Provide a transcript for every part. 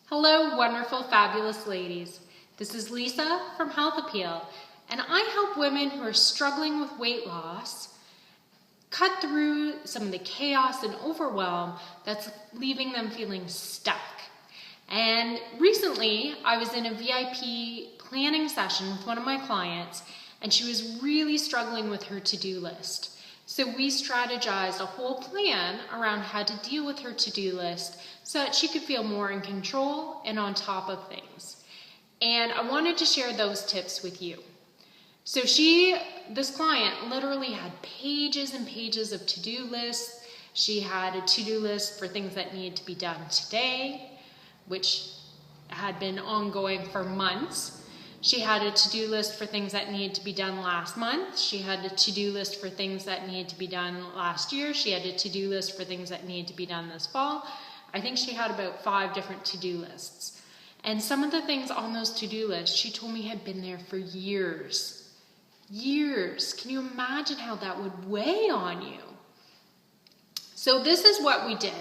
Hello, wonderful, fabulous ladies. This is Lisa from Health Appeal, and I help women who are struggling with weight loss cut through some of the chaos and overwhelm that's leaving them feeling stuck. And recently, I was in a VIP planning session with one of my clients, and she was really struggling with her to-do list. So we strategized a whole plan around how to deal with her to-do list so that she could feel more in control and on top of things. And I wanted to share those tips with you. So this client literally had pages and pages of to-do lists. She had a to-do list for things that needed to be done today, which had been ongoing for months. She had a to-do list for things that needed to be done last month. She had a to-do list for things that needed to be done last year. She had a to-do list for things that needed to be done this fall. I think she had about 5 different to-do lists. And some of the things on those to-do lists, she told me had been there for years. Years. Can you imagine how that would weigh on you? So this is what we did.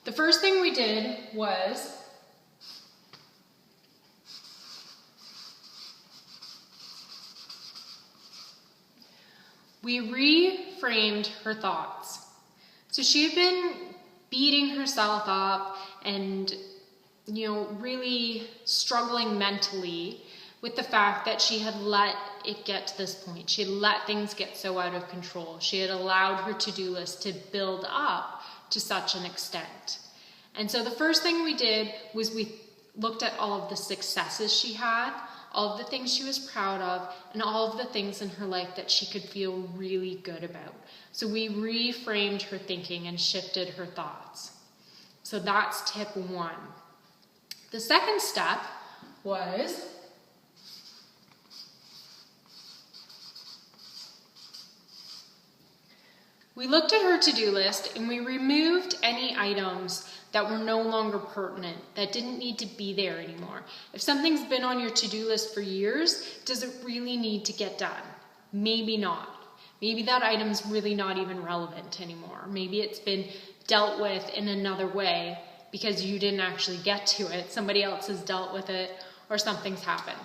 The first thing we did was we reframed her thoughts. So she had been beating herself up and, really struggling mentally with the fact that she had let it get to this point. She had let things get so out of control. She had allowed her to-do list to build up to such an extent. And so the first thing we did was we looked at all of the successes she had, all of the things she was proud of, and all of the things in her life that she could feel really good about. So we reframed her thinking and shifted her thoughts. So that's tip 1. The second step was we looked at her to-do list and we removed any items that were no longer pertinent, that didn't need to be there anymore. If something's been on your to-do list for years, does it really need to get done? Maybe not. Maybe that item's really not even relevant anymore. Maybe it's been dealt with in another way because you didn't actually get to it. Somebody else has dealt with it or something's happened.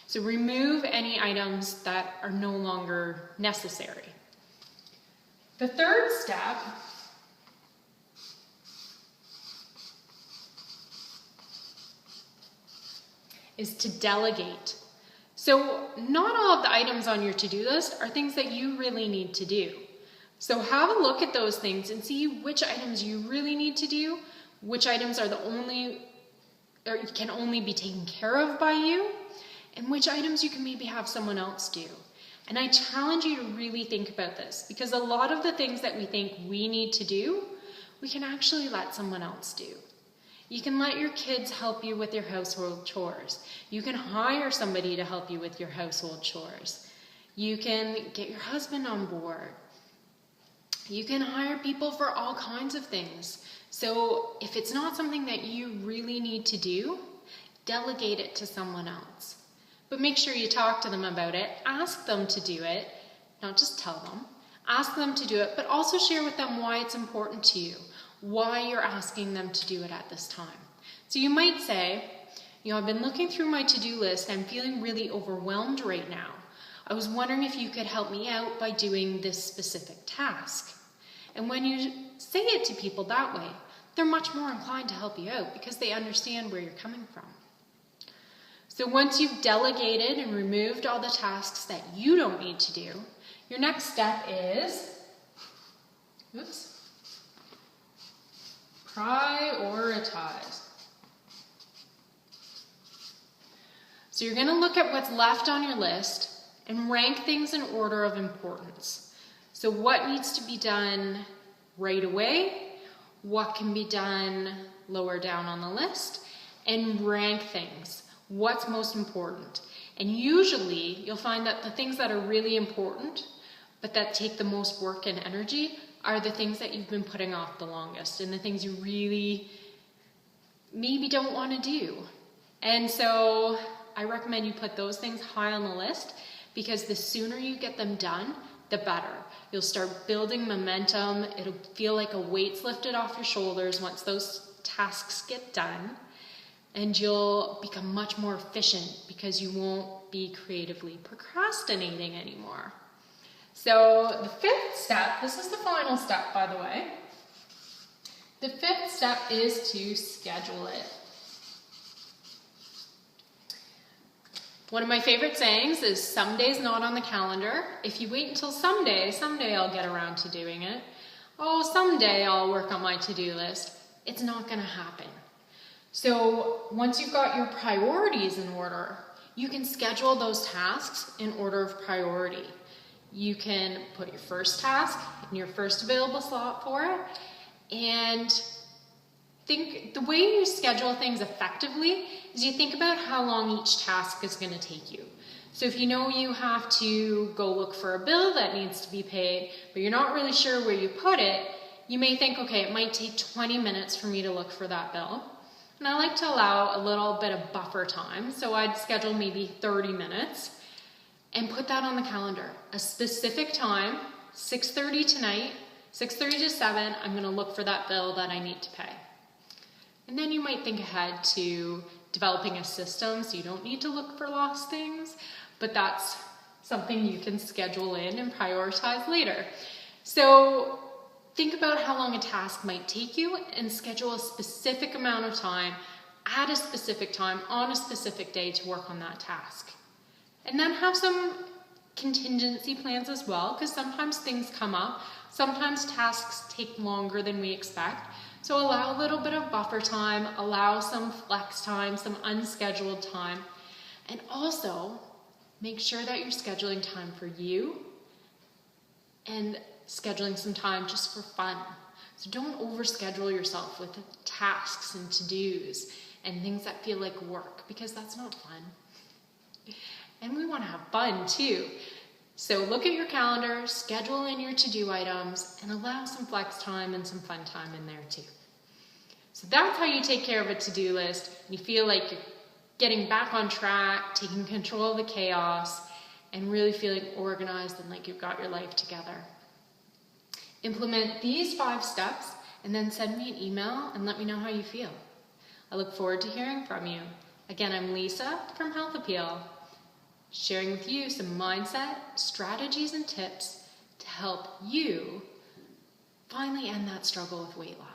So remove any items that are no longer necessary. The third step is to delegate. So not all of the items on your to-do list are things that you really need to do. So have a look at those things and see which items you really need to do, which items are can only be taken care of by you, and which items you can maybe have someone else do. And I challenge you to really think about this, because a lot of the things that we think we need to do, we can actually let someone else do. You can let your kids help you with your household chores. You can hire somebody to help you with your household chores. You can get your husband on board. You can hire people for all kinds of things. So if it's not something that you really need to do, delegate it to someone else. But make sure you talk to them about it. Ask them to do it, not just tell them. Ask them to do it, but also share with them why it's important to you, why you're asking them to do it at this time. So you might say, I've been looking through my to-do list and I'm feeling really overwhelmed right now. I was wondering if you could help me out by doing this specific task. And when you say it to people that way, they're much more inclined to help you out because they understand where you're coming from. So once you've delegated and removed all the tasks that you don't need to do, your next step is, prioritize. So you're going to look at what's left on your list and rank things in order of importance. So what needs to be done right away, what can be done lower down on the list, and rank things. What's most important? And usually you'll find that the things that are really important, but that take the most work and energy, are the things that you've been putting off the longest and the things you really maybe don't want to do. And so I recommend you put those things high on the list, because the sooner you get them done, the better. You'll start building momentum. It'll feel like a weight's lifted off your shoulders once those tasks get done. and you'll become much more efficient because you won't be creatively procrastinating anymore. So the fifth step, this is the final step, by the way. The fifth step is to schedule it. One of my favorite sayings is someday's not on the calendar. If you wait until someday I'll get around to doing it. Oh, someday I'll work on my to-do list. It's not going to happen. So once you've got your priorities in order, you can schedule those tasks in order of priority. You can put your first task in your first available slot for it, and the way you schedule things effectively is you think about how long each task is going to take you. So if you know you have to go look for a bill that needs to be paid, but you're not really sure where you put it, you may think, okay, it might take 20 minutes for me to look for that bill. And I like to allow a little bit of buffer time, so I'd schedule maybe 30 minutes and put that on the calendar. A specific time, 6:30 tonight, 6:30 to 7, I'm going to look for that bill that I need to pay. And then you might think ahead to developing a system so you don't need to look for lost things, but that's something you can schedule in and prioritize later. So think about how long a task might take you and schedule a specific amount of time at a specific time on a specific day to work on that task. And then have some contingency plans as well, because sometimes things come up. Sometimes tasks take longer than we expect. So allow a little bit of buffer time, allow some flex time, some unscheduled time, and also make sure that you're scheduling time for you and scheduling some time just for fun. So don't overschedule yourself with tasks and to-dos and things that feel like work, because that's not fun. And we want to have fun too. So look at your calendar, schedule in your to-do items, and allow some flex time and some fun time in there too. So that's how you take care of a to-do list. You feel like you're getting back on track, taking control of the chaos, and really feeling organized and like you've got your life together. Implement these 5 steps and then send me an email and let me know how you feel. I look forward to hearing from you. Again, I'm Lisa from Health Appeal, sharing with you some mindset, strategies, and tips to help you finally end that struggle with weight loss.